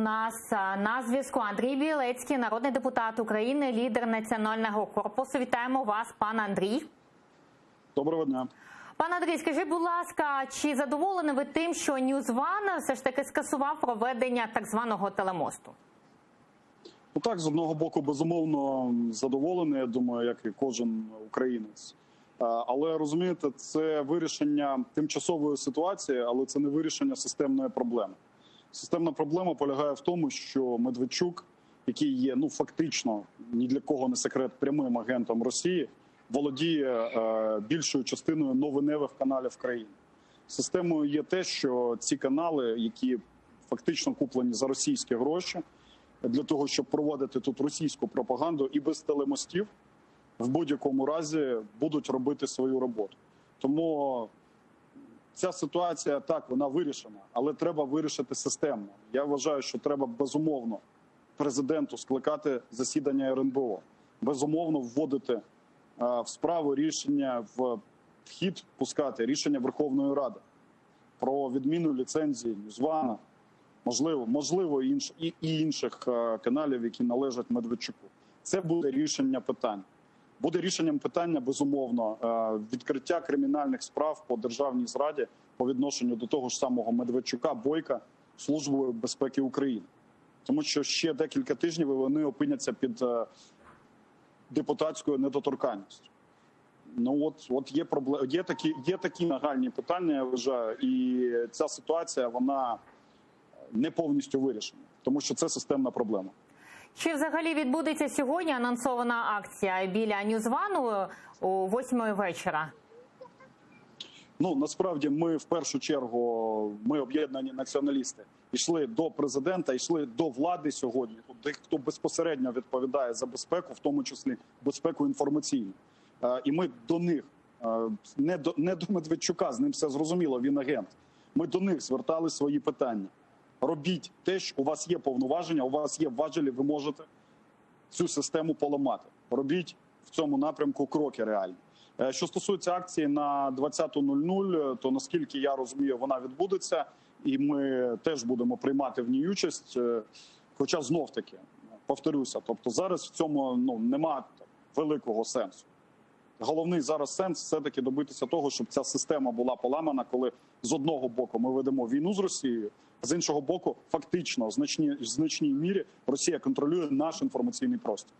нас на зв'язку Андрій Білецький, народний депутат України, лідер Національного корпусу. Вітаємо вас, пан Андрій. Доброго дня. Пан Андрій, скажіть, будь ласка, чи задоволені ви тим, що NewsOne все ж таки скасував проведення так званого телемосту? Ну так, з одного боку, безумовно, задоволений, я думаю, як і кожен українець. Але, розумієте, це вирішення тимчасової ситуації, але це не вирішення системної проблеми. Системна проблема полягає в тому, що Медведчук, який є, фактично, ні для кого не секрет, прямим агентом Росії, володіє більшою частиною новиневих каналів в країні. Системою є те, що ці канали, які фактично куплені за російські гроші, для того, щоб проводити тут російську пропаганду і без телемостів, в будь-якому разі будуть робити свою роботу. Тому ця ситуація, так, вона вирішена, але треба вирішити системно. Я вважаю, що треба, безумовно, президенту скликати засідання РНБО, безумовно, вводити в справу рішення, в хід пускати рішення Верховної Ради про відміну ліцензії NewsOne, можливо і інших каналів, які належать Медведчуку. Це буде рішення питань. Буде рішенням питання, безумовно, відкриття кримінальних справ по державній зраді по відношенню до того ж самого Медведчука, Бойка, Службою безпеки України. Тому що ще декілька тижнів вони опиняться під депутатською недоторканністю. Є такі нагальні питання, я вважаю, і ця ситуація, вона не повністю вирішена, тому що це системна проблема. Чи взагалі відбудеться сьогодні анонсована акція біля NewsOne о 8-й вечора? Насправді ми в першу чергу, ми об'єднані націоналісти, йшли до президента, йшли до влади сьогодні, тих, хто безпосередньо відповідає за безпеку, в тому числі безпеку інформаційну. І ми до них, не до Медведчука, з ним все зрозуміло, він агент. Ми до них звертали свої питання. Робіть те, що у вас є повноваження, у вас є важелі, ви можете цю систему поламати. Робіть в цьому напрямку кроки реальні. Що стосується акції на 20:00, то, наскільки я розумію, вона відбудеться, і ми теж будемо приймати в ній участь. Хоча, знов-таки, повторюся, тобто зараз в цьому немає великого сенсу. Головний зараз сенс все-таки добитися того, щоб ця система була поламана, коли з одного боку ми ведемо війну з Росією, а з іншого боку, фактично, в значній мірі Росія контролює наш інформаційний простір.